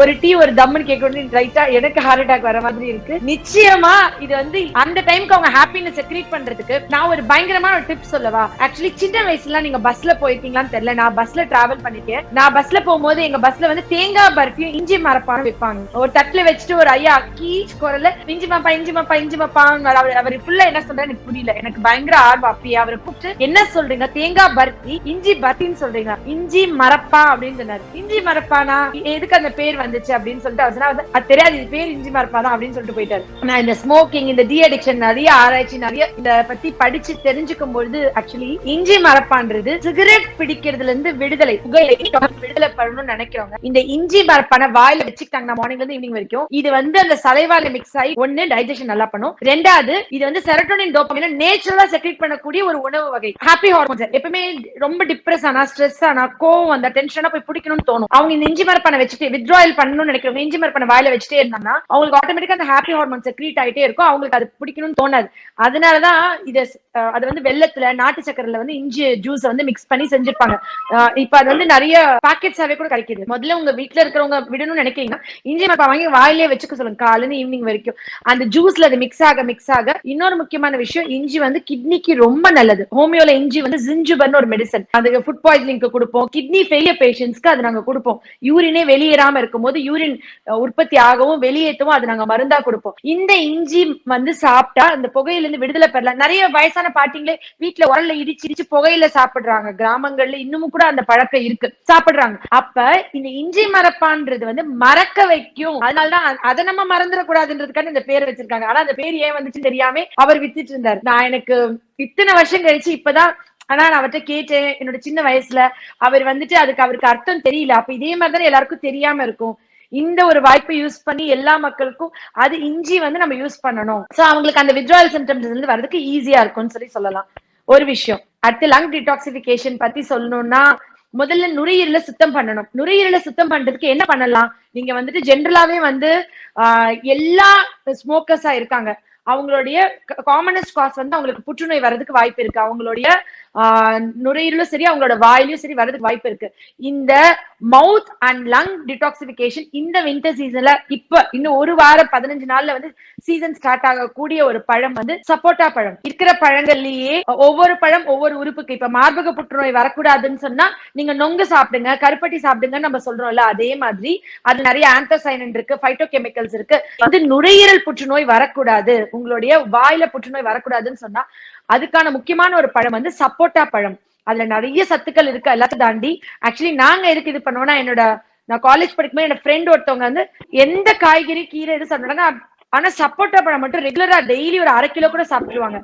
ஒரு டீ ஒரு தம்னு கேட்கணும் ரைட்டா எனக்கு ஹார்ட் அட்டாக் வர மாதிரி இருக்கு. நிச்சயமா இது வந்து அந்த டைம்க்கு அவங்க ஹாப்பினஸ் கிரியேட் பண்றதுக்கு நான் ஒரு பயங்கரமான ஒரு டிப்ஸ் சொல்லவா. ஆக்சுவலி சின்ன வயசுல நீங்க பஸ்ல போயிருக்கீங்களான்னு தெரியல, நான் பஸ்ல டிராவல் பண்ணிருக்கேன். நான் பஸ்ல போகும்போது எங்க பஸ்ல வந்து தேங்காய் பர்ஃபியும் இஞ்சி மரப்பானும் வைப்பாங்க. ஒரு தட்டுல வச்சுட்டு ஒரு ஐயா கீச் குரல்ல இஞ்சி மப்பா இஞ்சி மப்பா இஞ்சி மப்பாங்க. அவர் ஃபுல்லா என்ன சொல்றாரு எனக்கு புரியல. எனக்கு பயங்கர ஆர்வம். அப்பயே அவரை கூப்பிட்டு என்ன சொல்றீங்க, தேங்காய் பர்ஃபி இஞ்சி பர்ஃபின்னு சொல்றீங்க, இஞ்சி மரப்பா அப்படின்னு சொன்னாரு. இஞ்சி மரப்பானா எதுக்கு அந்த பேர் வந்துச்சு அப்படின்னு சொல்லிட்டு அவர் சொன்னா அது தெரியாது, இது பேர் இஞ்சி மரப்பா தான் அப்படின்னு சொல்லிட்டு போயிட்டாரு. நான் இந்த ஸ்மோக்கிங் இந்த டி அடிக்ஷன் நிறைய ஆராய்ச்சி நிறைய இத பத்தி படிச்சு தெரிஞ்சுக்கும் பொழுது ஆக்சுவலி இஞ்சி மரப்பான்றது சிகரெட் பிடிக்கிறதுல இருந்து விடுதலை, புகையிலை விடுதலை பண்ணணும்னு நினைக்கிறவங்க இந்த இஞ்சி மரப்பான வாயில வச்சுக்கிட்டாங்க மார்னிங்ல இருந்து ஈவினிங் வரைக்கும். இது வந்து அந்த சலைவால மிக்ஸ் ஆகி ஒன்னு டைஜஷன் நல்லா பண்ணும், ரெண்டாவது இது வந்து செரோட்டோனின் டோபமைன் நேச்சுரலா செக்ரீட் பண்ணக்கூடிய ஒரு உணவு வகை. ஹாப்பி ஹார்மோன்ஸ் எப்பவுமே ரொம்ப டிப்ரெஸ் ஆனா ஸ்ட்ரெஸ் ஆனா கோவம் அந்த டென்ஷனா போய் பிடிக்கணும்னு தோணும். அவங்க இந்த இஞ்சி மரப்பான வச்சுட்டு வித்ட்ராயல் பண்ணணும்னு நினைக்கிறவங்க இஞ்சி மரப்பான வாயில வச்சுட்டே இருந்தாங்கன்னா அவங்களுக்கு ஆட்டோமேட்டிக்கா அந்த ஹாப்பி ஹார்மோன்ஸ் செக்ரீட் ஆயிட்டே இருக்கும், அவங்களுக்கு அது பிடிக்கணும்னு தோணாது. அதனாலதான் இது அது வந்து வெள்ளத்துல நாட்டு சக்கரையில வந்து இஞ்சி ஜூஸ் வந்து மிக்ஸ் பண்ணி செஞ்சிருப்பாங்க. இப்ப அது வந்து நிறைய பாக்கெட்ஸாவே கூட கிடைக்குது. முதல்ல உங்க வீட்டுல இருக்கிறவங்க விடணும்னு நினைக்கிறீங்கன்னா இஞ்சி மரப்பா வாங்கி வாயிலே வச்சுக்க சொல்லுங்க காலையில ஈவினிங் வரைக்கும். அந்த ஜூஸ்ல அது மிக்ஸ் ஆக இன்னொரு முக்கியமான விஷயம், இஞ்சி வந்து கிட்னிக்கு ரொம்ப நல்லது. ஹோமியோல இஞ்சி வந்து ஜிஞ்சுபர்னு ஒரு மெடிசன், அது ஃபுட் பாய்சனிங்க்கு கொடுப்போம். கிட்னி ஃபெயிலியர் பேஷண்ட்ஸ்க்கு அது நாங்க கொடுப்போம். யூரினே வெளியேறாம இருக்கும் போது யூரின் உற்பத்தி ஆகவும் வெளியேற்றவும் அது நாங்க மருந்தா கொடுப்போம். இந்த இஞ்சி வந்து சாப்பிட்டா அந்த புகையில இருந்து விடுதலை பெறலாம். நிறைய வயசான பாட்டிங்களே வீட்டுல உரல்ல இடிச்சு புகையில சாப்பிடுறாங்க. கிராமங்கள்ல இன்னமும் கூட அந்த பழக்கம் இருக்கு, சாப்பிடுறாங்க. அப்ப இந்த இஞ்சி மரப்பான்றது வந்து மறக்க வைக்கும். அதனாலதான் அதை நம்ம மறந்துடக்கூடாதுன்றதுக்காக இந்த பேர் வச்சிருக்காங்க. ஆனா அந்த பேர் ஏன் வந்துச்சுன்னு தெரியாம அவர் வித்துட்டு இருந்தார். நான் எனக்கு இத்தனை வருஷம் கழிச்சு இப்பதான் ஆனா நான் அவர்கிட்ட கேட்டேன் என்னோட சின்ன வயசுல. அவர் வந்துட்டு அவருக்கு அர்த்தம் தெரியல. அப்ப இதே மாதிரிதான் எல்லாருக்கும் தெரியாம இருக்கும். இந்த ஒரு வாய்ப்பை யூஸ் பண்ணி எல்லா மக்களுக்கும் அது இஞ்சி வந்து நம்ம யூஸ் பண்ணணும். சோ அவங்களுக்கு அந்த வித்ட்ராயல் சிம்டம்ஸ் இருந்து வரதுக்கு ஈஸியா இருக்கும்னு சொல்லலாம். ஒரு விஷயம். அடுத்து லங் டிடாக்சிபிகேஷன் பத்தி சொல்லணும்னா முதல்ல நுரையீரலை சுத்தம் பண்ணணும். நுரையீரலை சுத்தம் பண்றதுக்கு என்ன பண்ணலாம், நீங்க வந்துட்டு ஜென்ரலாவே வந்து எல்லா ஸ்மோக்கர்ஸா இருக்காங்க, அவங்களுடைய காமனஸ்ட் காஸ் வந்து அவங்களுக்கு புற்றுநோய் வர்றதுக்கு வாய்ப்பு இருக்கு. அவங்களுடைய நுரையீரலும் சரி அவங்களோட வாயிலும் சரி வர்றதுக்கு வாய்ப்பு இருக்கு. இந்த மவுத் அண்ட் லங் டிடாக்சிபிகேஷன் இந்த வின்டர் சீசன்ல இப்ப இன்னும் ஒரு வாரம் 15 நாள்ல வந்து சீசன் ஸ்டார்ட் ஆகக்கூடிய ஒரு பழம் வந்து சப்போட்டா பழம். இருக்கிற பழங்கள்லயே ஒவ்வொரு பழம் ஒவ்வொரு உறுப்புக்கு, இப்ப மார்பக புற்றுநோய் வரக்கூடாதுன்னு சொன்னா நீங்க நொங்கு சாப்பிடுங்க, கருப்பட்டி சாப்பிடுங்கன்னு நம்ம சொல்றோம்ல, அதே மாதிரி அது நிறைய ஆந்தோசைனின் இருக்கு, பைட்டோ கெமிக்கல்ஸ் இருக்கு. வந்து நுரையீரல் புற்றுநோய் வரக்கூடாது, உங்களுடைய வாயில புற்றுநோய் வரக்கூடாதுன்னு சொன்னா அதுக்கான முக்கியமான ஒரு பழம் வந்து சப்போட்டா பழம். அதுல நிறைய சத்துக்கள் இருக்கு எல்லாத்தையும் தாண்டி. ஆக்சுவலி நாங்க எதுக்கு இது பண்ணுவோம்னா, நான் காலேஜ் படிக்கும்போது என்னோட ஃப்ரெண்ட் ஒருத்தவங்க வந்து எந்த காய்கறி கீரை எது சாப்பிடுறாங்க, ஆனா சப்போட்டா பழம் மட்டும் ரெகுலரா டெய்லி ஒரு 1/2 கிலோ கூட சாப்பிடுவாங்க.